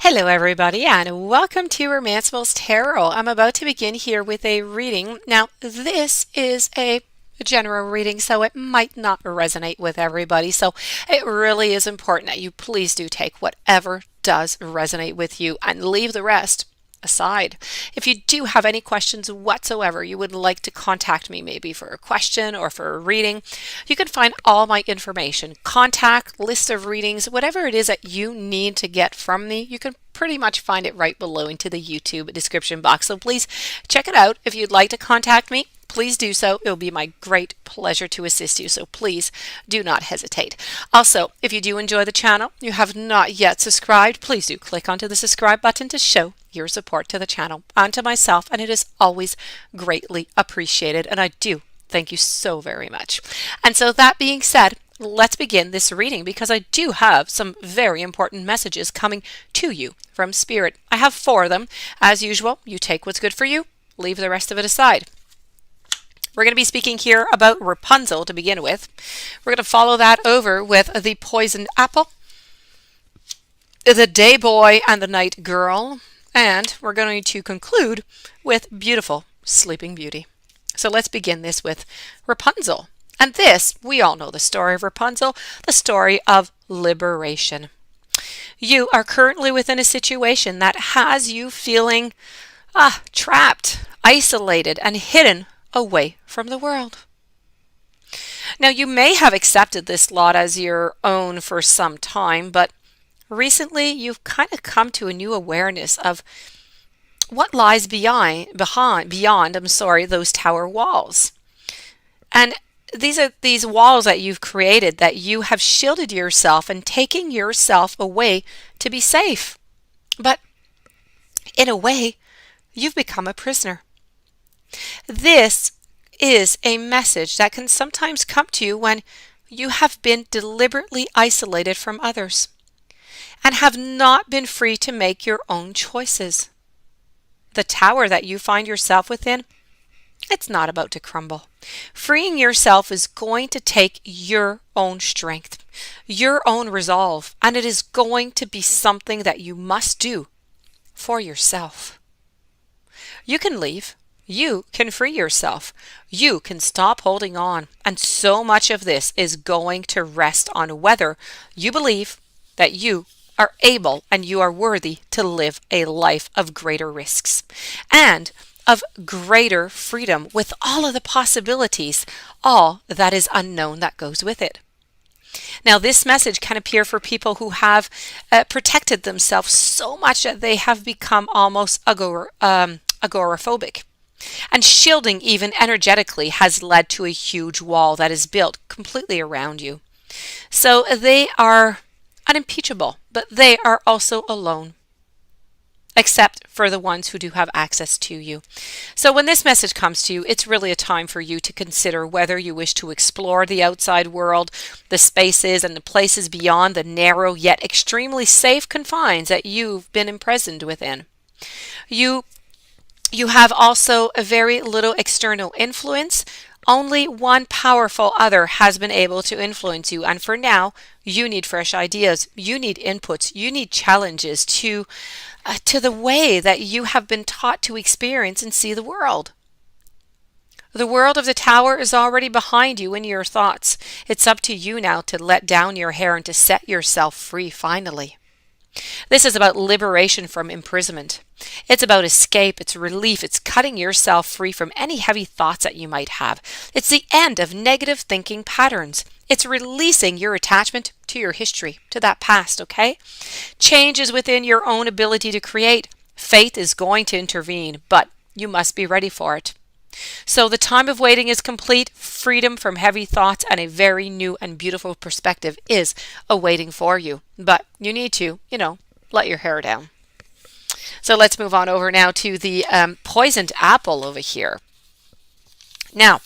Hello everybody and welcome to Romanceable's Tarot. I'm about to begin here with a reading. Now this is a general reading, so it might not resonate with everybody. So it really is important that you please do take whatever does resonate with you and leave the rest aside. If you do have any questions whatsoever, you would like to contact me maybe for a question or for a reading, you can find all my information, contact, list of readings, whatever it is that you need to get from me, you can pretty much find it right below into the YouTube description box. So please check it out. If you'd like to contact me, please do so. It will be my great pleasure to assist you. So please do not hesitate. Also, if you do enjoy the channel, you have not yet subscribed, please do click onto the subscribe button to show your support to the channel and to myself. And it is always greatly appreciated. And I do thank you so very much. And so that being said, let's begin this reading because I do have some very important messages coming to you from Spirit. I have 4 of them. As usual, you take what's good for you, leave the rest of it aside. We're going to be speaking here about Rapunzel to begin with. We're going to follow that over with the poisoned apple, the day boy and the night girl, and we're going to conclude with beautiful Sleeping Beauty. So let's begin this with Rapunzel. And this, we all know the story of Rapunzel, the story of liberation. You are currently within a situation that has you feeling trapped, isolated, and hidden away from the world. Now, you may have accepted this lot as your own for some time, but recently you've kind of come to a new awareness of what lies beyond those tower walls. And these are these walls that you've created, that you have shielded yourself and taking yourself away to be safe. But in a way, you've become a prisoner. This is a message that can sometimes come to you when you have been deliberately isolated from others and have not been free to make your own choices. The tower that you find yourself within, it's not about to crumble. Freeing yourself is going to take your own strength, your own resolve, and it is going to be something that you must do for yourself. You can leave. You can free yourself. You can stop holding on. And so much of this is going to rest on whether you believe that you are able and you are worthy to live a life of greater risks and of greater freedom with all of the possibilities, all that is unknown that goes with it. Now, this message can appear for people who have protected themselves so much that they have become almost agoraphobic. And shielding, even energetically, has led to a huge wall that is built completely around you. So they are unimpeachable, but they are also alone, except for the ones who do have access to you. So when this message comes to you, it's really a time for you to consider whether you wish to explore the outside world, the spaces and the places beyond the narrow yet extremely safe confines that you've been imprisoned within. You have also a very little external influence. Only one powerful other has been able to influence you. And for now, you need fresh ideas. You need inputs. You need challenges to the way that you have been taught to experience and see the world. The world of the tower is already behind you in your thoughts. It's up to you now to let down your hair and to set yourself free finally. This is about liberation from imprisonment. It's about escape, it's relief, it's cutting yourself free from any heavy thoughts that you might have. It's the end of negative thinking patterns. It's releasing your attachment to your history, to that past, okay? Change is within your own ability to create. Faith is going to intervene, but you must be ready for it. So the time of waiting is complete. Freedom from heavy thoughts and a very new and beautiful perspective is awaiting for you. But you need to, let your hair down. So let's move on over now to the poisoned apple over here. Now,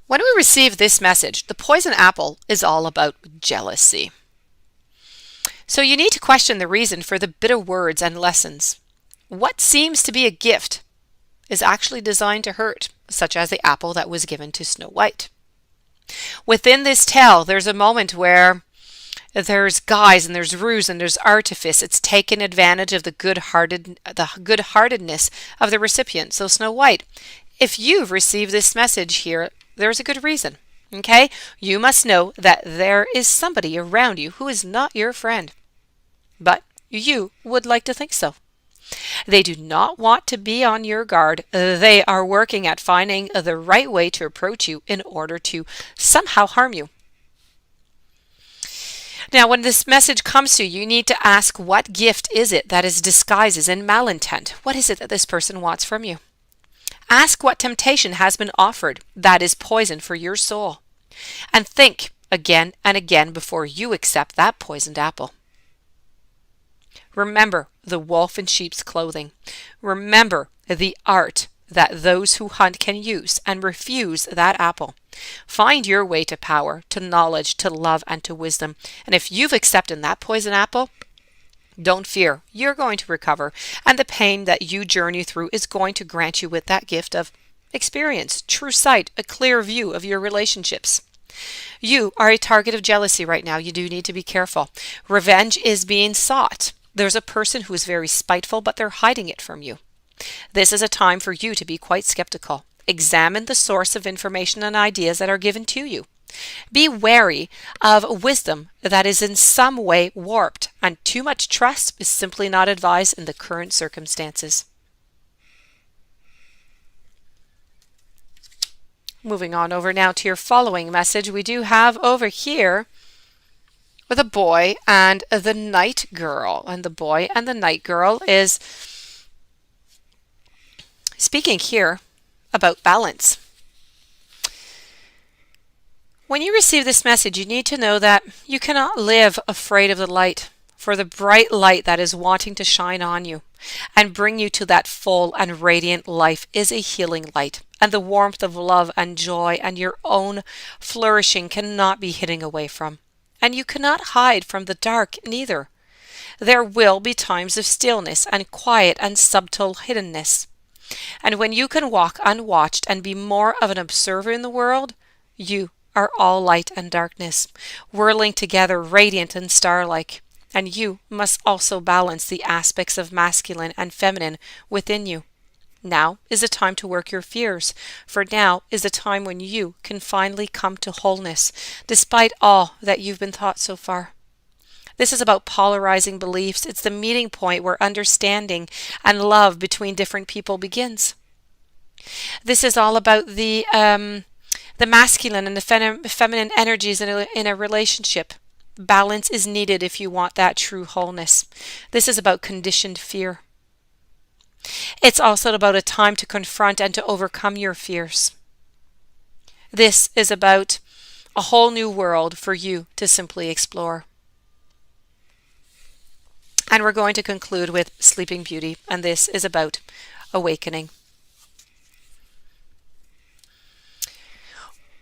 when we receive this message, the poisoned apple is all about jealousy. So you need to question the reason for the bitter words and lessons. What seems to be a gift is actually designed to hurt, such as the apple that was given to Snow White. Within this tale, there's a moment where There's guise and there's ruse and there's artifice. It's taken advantage of the good-heartedness of the recipient. So Snow White, if you've received this message here, there's a good reason. Okay? You must know that there is somebody around you who is not your friend, but you would like to think so. They do not want to be on your guard. They are working at finding the right way to approach you in order to somehow harm you. Now, when this message comes to you, you need to ask, what gift is it that is disguises in malintent? What is it that this person wants from you? Ask what temptation has been offered that is poison for your soul. And think again and again before you accept that poisoned apple. Remember the wolf in sheep's clothing. Remember the art that those who hunt can use, and refuse that apple. Find your way to power, to knowledge, to love, and to wisdom. And if you've accepted that poison apple, don't fear. You're going to recover. And the pain that you journey through is going to grant you with that gift of experience, true sight, a clear view of your relationships. You are a target of jealousy right now. You do need to be careful. Revenge is being sought. There's a person who is very spiteful, but they're hiding it from you. This is a time for you to be quite skeptical. Examine the source of information and ideas that are given to you. Be wary of wisdom that is in some way warped, and too much trust is simply not advised in the current circumstances. Moving on over now to your following message, we do have over here with a boy and the night girl. And the boy and the night girl is speaking here about balance. When you receive this message, you need to know that you cannot live afraid of the light, for the bright light that is wanting to shine on you and bring you to that full and radiant life is a healing light, and the warmth of love and joy and your own flourishing cannot be hidden away from. And you cannot hide from the dark neither. There will be times of stillness and quiet and subtle hiddenness. And when you can walk unwatched and be more of an observer in the world, you are all light and darkness, whirling together radiant and star-like. And you must also balance the aspects of masculine and feminine within you. Now is the time to work your fears, for now is the time when you can finally come to wholeness, despite all that you've been taught so far. This is about polarizing beliefs. It's the meeting point where understanding and love between different people begins. This is all about the masculine and the feminine energies in a relationship. Balance is needed if you want that true wholeness. This is about conditioned fear. It's also about a time to confront and to overcome your fears. This is about a whole new world for you to simply explore. And we're going to conclude with Sleeping Beauty, and this is about awakening.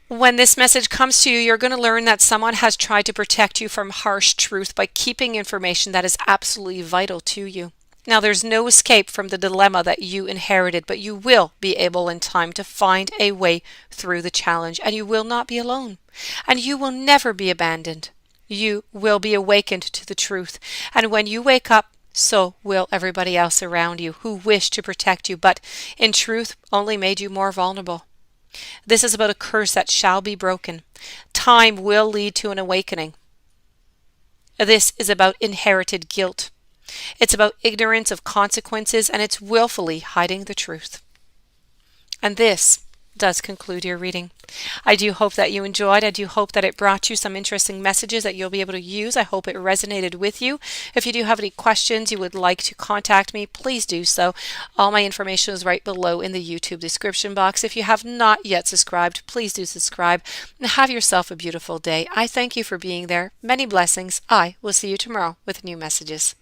When this message comes to you, you're going to learn that someone has tried to protect you from harsh truth by keeping information that is absolutely vital to you. Now, there's no escape from the dilemma that you inherited, but you will be able in time to find a way through the challenge, and you will not be alone, and you will never be abandoned. You will be awakened to the truth, and when you wake up, so will everybody else around you who wish to protect you, but in truth only made you more vulnerable. This is about a curse that shall be broken. Time will lead to an awakening. This is about inherited guilt. It's about ignorance of consequences, and it's willfully hiding the truth. And this does conclude your reading. I do hope that you enjoyed. I do hope that it brought you some interesting messages that you'll be able to use. I hope it resonated with you. If you do have any questions you would like to contact me, please do so. All my information is right below in the YouTube description box. If you have not yet subscribed, please do subscribe, and have yourself a beautiful day. I thank you for being there. Many blessings. I will see you tomorrow with new messages.